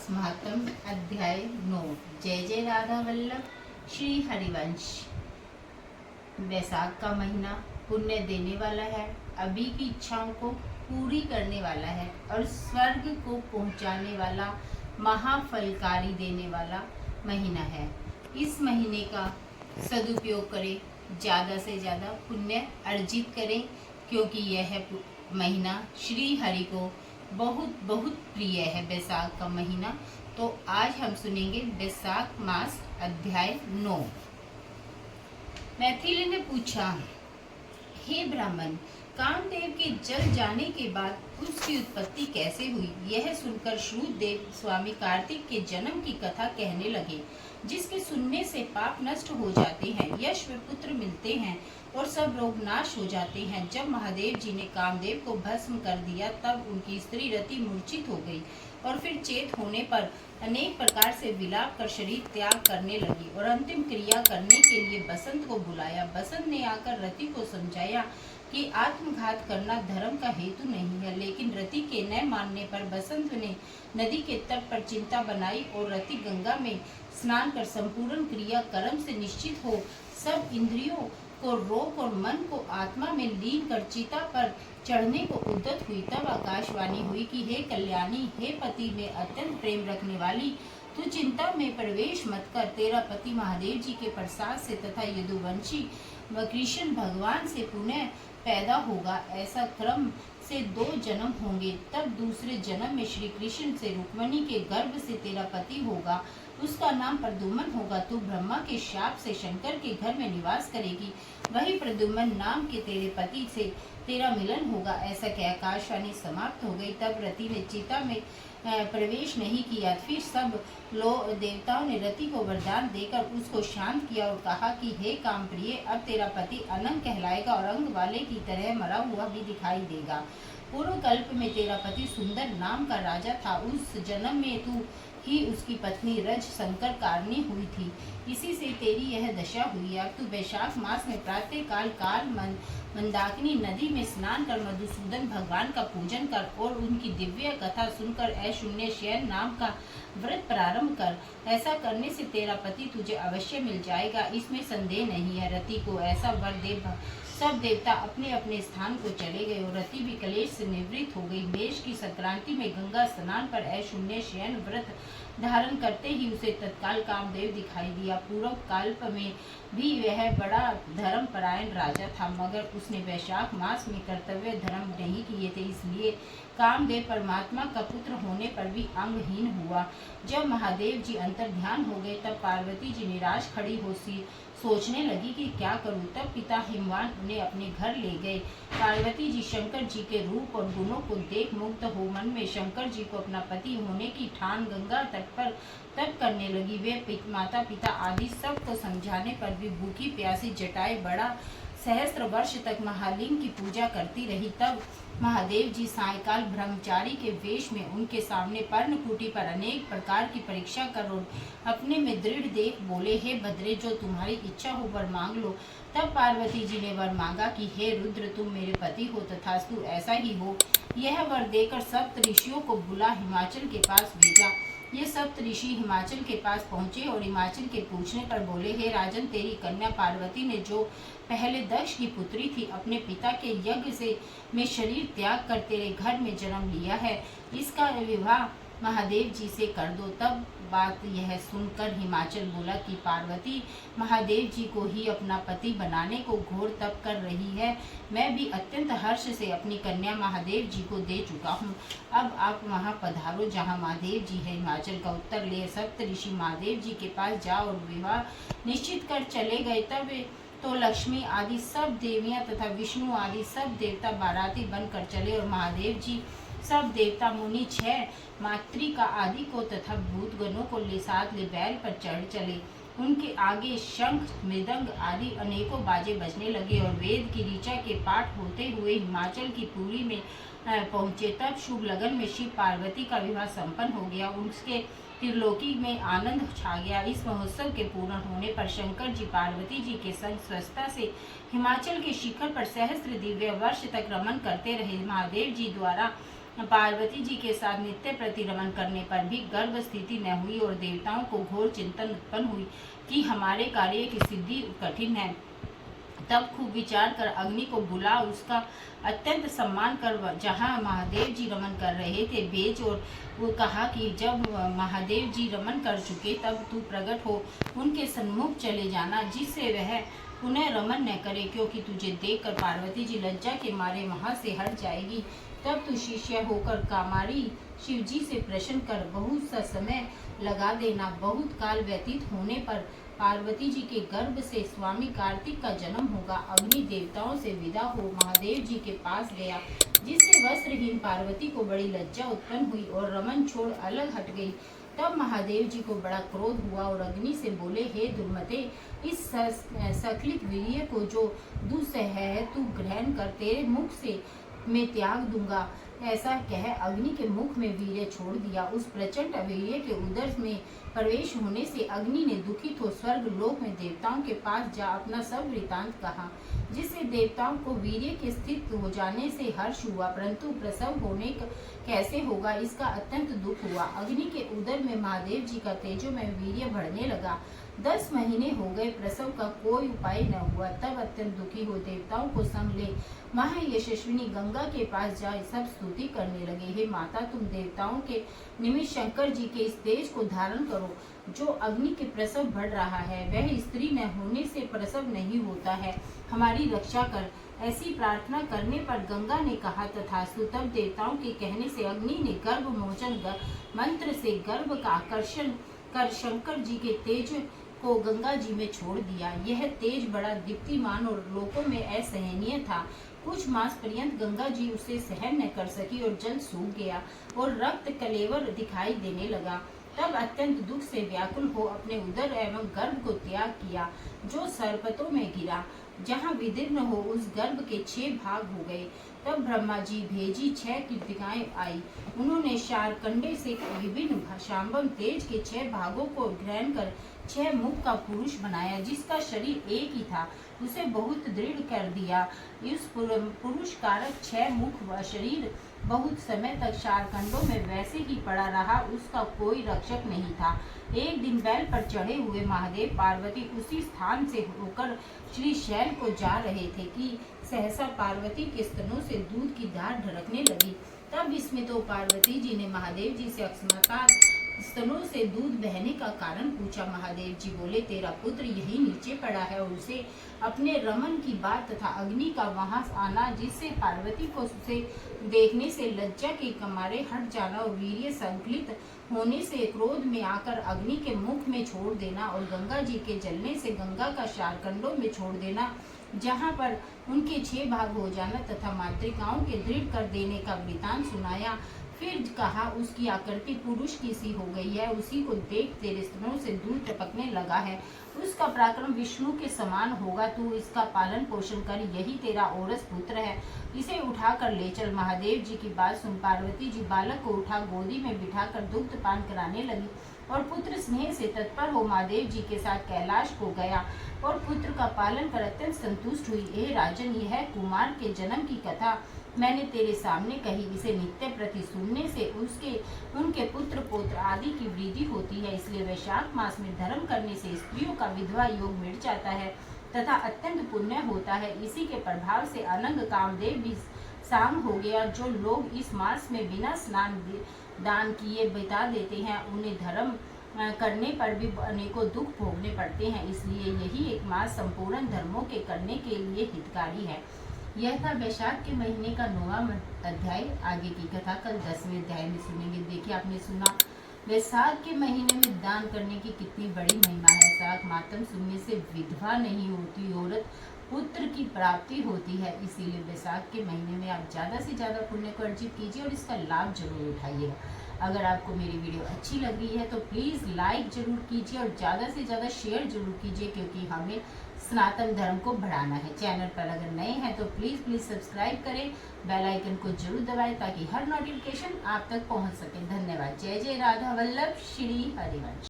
महात्म अध्याय 9। जय जय राधा वल्लभ। श्री हरिवंश। वैशाख का महीना पुण्य देने वाला है, अभी की इच्छाओं को पूरी करने वाला है और स्वर्ग को पहुंचाने वाला, महाफलकारी देने वाला महीना है। इस महीने का सदुपयोग करें, ज़्यादा से ज़्यादा पुण्य अर्जित करें, क्योंकि यह महीना श्री हरि को बहुत बहुत प्रिय है। वैशाख का महीना। तो आज हम सुनेंगे वैशाख मास अध्याय 9। मैथिली ने पूछा, हे ब्राह्मण, कामदेव के जल जाने के बाद उसकी उत्पत्ति कैसे हुई? यह सुनकर श्रुतदेव स्वामी कार्तिक के जन्म की कथा कहने लगे, जिसके सुनने से पाप नष्ट हो जाते हैं, यश व पुत्र मिलते हैं और सब रोग नाश हो जाते हैं। जब महादेव जी ने कामदेव को भस्म कर दिया, तब उनकी स्त्री रति मूर्छित हो गई और फिर चेत होने पर अनेक प्रकार से विलाप कर शरीर त्याग करने लगी और अंतिम क्रिया करने के लिए बसंत को बुलाया। बसंत ने आकर रति को समझाया कि आत्मघात करना धर्म का हेतु नहीं है, लेकिन रति के न मानने पर बसंत ने नदी के तट पर चिंता बनाई और रति गंगा में स्नान कर संपूर्ण क्रिया कर्म से निश्चित हो सब इंद्रियों को रोक और मन को आत्मा में लीन कर चिता पर चढ़ने को उद्यत हुई। तब आकाशवाणी हुई कि हे कल्याणी, हे पति में अत्यंत प्रेम रखने वाली, तू चिंता में प्रवेश मत कर। तेरा पति महादेव जी के प्रसाद से तथा यदुवंशी कृष्ण भगवान से पुनः पैदा होगा। ऐसा क्रम से 2 जन्म होंगे। तब दूसरे जन्म में श्री कृष्ण से रुक्मिणी के गर्भ से तेरा पति होगा, उसका नाम प्रद्युम्न होगा। तू ब्रह्मा के शाप से शंकर के घर में निवास करेगी, वही प्रद्युम्न नाम के तेरे पति से तेरा मिलन होगा। ऐसा कह आकाशवाणी समाप्त हो गई। तब रति ने चिता में प्रवेश नहीं किया। फिर सब लोग देवताओं ने रति को वरदान देकर उसको शांत किया और कहा कि हे काम प्रिय, अब तेरा पति अनंग कहलाएगा और अंग वाले की तरह मरा हुआ भी दिखाई देगा। पूर्व कल्प में तेरा पति सुंदर नाम का राजा था। उस जन्म में तू ही उसकी पत्नी रज शंकर कारणी हुई थी, इसी से तेरी यह दशा हुई। अब तू वैशाख मास में प्रातः काल मंदाकिनी नदी में स्नान कर मधुसूदन भगवान का पूजन कर और उनकी दिव्य कथा सुनकर अशून्य शयन नाम का व्रत प्रारंभ कर। ऐसा करने से तेरा पति तुझे अवश्य मिल जाएगा, इसमें संदेह नहीं है। रति को ऐसा वर दे सब देवता अपने अपने स्थान को चले गए और रति भी कलेश से निवृत्त हो गई। मेष की संक्रांति में गंगा स्नान पर अशून्य शयन व्रत धारण करते ही उसे तत्काल कामदेव दिखाई दिया। पूर्व कल्प में भी वह बड़ा धर्मपरायण राजा था, मगर उसने वैशाख मास में कर्तव्य धर्म नहीं किए थे, इसलिए कामदेव परमात्मा का पुत्र होने पर भी अंगहीन हुआ। जब महादेव जी अंतर ध्यान हो गए, तब पार्वती जी निराश खड़ी हो सोचने लगी कि क्या करूं। तब पिता हिमवान उन्हें अपने घर ले गए। पार्वती जी शंकर जी के रूप और गुणों को देख मुग्ध हो मन में शंकर जी को अपना पति होने की ठान गंगा तट पर तप करने लगी। वे माता पिता आदि सबको समझाने पर भी भूखी प्यासी जटाए बड़ा सहस्त्र वर्ष तक महालिंग की पूजा करती रही। तब महादेव जी सायकाल ब्रह्मचारी के वेश में उनके सामने पर्णकुटी पर अनेक प्रकार की परीक्षा कर और अपने में दृढ़ देख बोले, हे भद्रे, जो तुम्हारी इच्छा हो वर मांग लो। तब पार्वती जी ने वर मांगा कि हे रुद्र, तुम मेरे पति हो, तथास्तु ऐसा ही हो। यह वर देकर सप्त ऋषियों को बुला हिमाचल के पास भेजा। ये सप्त ऋषि हिमाचल के पास पहुंचे और हिमाचल के पूछने पर बोले, हे राजन, तेरी कन्या पार्वती ने जो पहले दक्ष की पुत्री थी, अपने पिता के यज्ञ से में शरीर त्याग कर तेरे घर में जन्म लिया है, इसका विवाह महादेव जी से कर दो। तब बात यह सुनकर हिमाचल बोला कि पार्वती महादेव जी को ही अपना पति बनाने को घोर तप कर रही है। मैं भी अत्यंत हर्ष से अपनी कन्या महादेव जी को दे चुका हूँ। अब आप वहाँ पधारो जहाँ महादेव जी है। हिमाचल का उत्तर ले सप्त ऋषि महादेव जी के पास जाओ और विवाह निश्चित कर चले गए। तब तो लक्ष्मी आदि सब देवियां तथा विष्णु आदि सब देवता बाराती बनकर चले और महादेव जी सब देवता मुनि 6 मातृका आदि को तथा भूतगणों को साथ ले बैल पर चढ़ चले। उनके आगे शंख मृदंग आदि अनेकों बाजे बजने लगे और वेद की ऋचा के पाठ होते हुए हिमाचल की पुरी में पहुँचे। तब शुभ लगन में शिव पार्वती का विवाह संपन्न हो गया। उसके त्रिलोकी में आनंद छा गया। इस महोत्सव के पूर्ण होने पर शंकर जी पार्वती जी के संग स्वस्थता से हिमाचल के शिखर पर सहस्त्र दिव्य वर्ष तक रमन करते रहे। महादेव जी द्वारा पार्वती जी के साथ नित्य प्रति रमन करने पर भी गर्भ स्थिति न हुई और देवताओं को घोर चिंतन उत्पन्न हुई कि हमारे कार्य की सिद्धि कठिन है। तब खूब विचार कर अग्नि को बुला उसका अत्यंत सम्मान कर जहाँ महादेव जी रमन कर रहे थे भेज, और वो कहा कि जब महादेव जी रमन कर चुके तब तू प्रकट हो उनके सन्मुख चले जाना, जिससे वह पुनः रमन न करे, क्योंकि तुझे देखकर पार्वती जी लज्जा के मारे वहां से हट जाएगी। तब तू शिष्य होकर कामारी शिव जी से प्रश्न कर बहुत सा समय लगा देना। बहुत काल व्यतीत होने पर पार्वती जी के गर्भ से स्वामी कार्तिक का जन्म होगा। अग्नि देवताओं से विदा हो महादेव जी के पास गया, जिससे वस्त्रहीन पार्वती को बड़ी लज्जा उत्पन्न हुई और रमन छोड़ अलग हट गई। तब महादेव जी को बड़ा क्रोध हुआ और अग्नि से बोले, हे दुर्मते, इस सकलित वीर्य को जो दुस्सह है तू ग्रहण कर, तेरे मुख से मैं त्याग दूंगा। ऐसा कह अग्नि के मुख में वीर्य छोड़ दिया। उस प्रचंड वीर्य के उदर में प्रवेश होने से अग्नि ने दुखित हो स्वर्ग लोक में देवताओं के पास जा अपना सब वृतांत कहा, जिससे देवताओं को वीर्य के स्थित हो जाने से हर्ष हुआ, परंतु प्रसव होने कैसे होगा इसका अत्यंत दुख हुआ। अग्नि के उदर में महादेव जी का तेजो में वीर्य बढ़ने लगा। 10 महीने हो गए, प्रसव का कोई उपाय न हुआ। तब अत्यंत दुखी हो देवताओं को संग ले महायशस्विनी गंगा के पास जाए सब स्तुति करने लगे। हे माता, तुम देवताओं के निमित्त शंकर जी के इस तेज को धारण करो। जो अग्नि के प्रसव बढ़ रहा है वह स्त्री न होने से प्रसव नहीं होता है, हमारी रक्षा कर। ऐसी प्रार्थना करने पर गंगा ने कहा तथास्तु। तब देवताओं के कहने से अग्नि ने गर्भ मोचन मंत्र से गर्भ का आकर्षण कर शंकर जी के तेज को गंगा जी में छोड़ दिया। यह तेज बड़ा दीप्तिमान और लोकों में असहनीय था। कुछ मास पर्यंत गंगा जी उसे सहन न कर सकी और जल सूख गया और रक्त कलेवर दिखाई देने लगा। तब अत्यंत दुख से व्याकुल हो अपने उदर एवं गर्भ को त्याग किया, जो सर्पतों में गिरा। जहाँ विदीर्ण हो उस गर्भ के 6 भाग हो गए। तब ब्रह्मा जी भेजी 6 कृतिकाएं आई। उन्होंने शारकंडे से विभिन्न शांबम तेज के 6 भागों को ग्रहण कर 6 मुख का पुरुष बनाया, जिसका शरीर एक ही था। उसे बहुत दृढ़ कर दिया। इस पुरुष कारक 6 मुख व शरीर बहुत समय तक शारकंडों में वैसे ही पड़ा रहा, उसका कोई रक्षक नहीं था। एक दिन बैल पर चढ़े हुए महादेव पार्वती उसी स्थान से होकर श्री शैल को जा रहे थे कि सहसा पार्वती के स्तनों से दूध की धार ढरकने लगी। तब इसमें तो पार्वती जी ने महादेव जी से अकस्मात स्तनों से दूध बहने का कारण पूछा। महादेव जी बोले, तेरा पुत्र यही नीचे पड़ा है और उसे अपने रमन की बात तथा अग्नि का वहां आना, जिससे पार्वती को उसे देखने से लज्जा के कमारे हट जाना और वीर्य संकलित होने से क्रोध में आकर अग्नि के मुख में छोड़ देना और गंगा जी के जलने से गंगा का शारकंडों में छोड़ देना, जहाँ पर उनके 6 भाग हो जाना तथा मातृकाओं के दृढ़ कर देने का वृतांत सुनाया। फिर कहा, उसकी आकृति पुरुष की सी हो गई है, उसी को देख तेरे स्तनों से दूध टपकने लगा है। उसका पराक्रम विष्णु के समान होगा, तू इसका पालन पोषण कर, यही तेरा औरस पुत्र है, इसे उठा कर ले चल। महादेव जी की बात सुन पार्वती जी बालक को उठा गोदी में बिठाकर दुग्ध पान कराने लगी और पुत्र स्नेह से तत्पर हो महादेव जी के साथ कैलाश को गया और पुत्र का पालन कर अत्यंत संतुष्ट हुई। हे राजन, यह कुमार के जन्म की कथा मैंने तेरे सामने कही। इसे नित्य प्रति सुनने से उनके पुत्र पौत्र आदि की वृद्धि होती है। इसलिए वैशाख मास में धर्म करने से स्त्रियों का विधवा योग मिट जाता है तथा अत्यंत पुण्य होता है। इसी के प्रभाव से अनंग कामदेव भी शांत हो गया। जो लोग इस मास में बिना स्नान दान किए बिता देते हैं, उन्हें धर्म करने पर भी अनेकों दुख भोगने पड़ते हैं। इसलिए यही एक मास संपूर्ण धर्मों के करने के लिए हितकारी है। यह था वैशाख के महीने का 9वां अध्याय। आगे की कथा कल 10वें अध्याय में सुनेंगे। देखिए, आपने सुना वैशाख के महीने में दान करने की कितनी बड़ी महिमा है। शाख मातम सुनने से विधवा नहीं होती औरत, पुत्र की प्राप्ति होती है। इसीलिए वैशाख के महीने में आप ज़्यादा से ज़्यादा पुण्य को अर्जित कीजिए और इसका लाभ जरूर उठाइएगा। अगर आपको मेरी वीडियो अच्छी लग रही है तो प्लीज़ लाइक जरूर कीजिए और ज़्यादा से ज़्यादा शेयर जरूर कीजिए, क्योंकि हमें सनातन धर्म को बढ़ाना है। चैनल पर अगर नए हैं तो प्लीज़ सब्सक्राइब करें, बेल आइकन को जरूर दबाएं ताकि हर नोटिफिकेशन आप तक पहुंच सके। धन्यवाद। जय जय राधा वल्लभ श्री हरिवंश।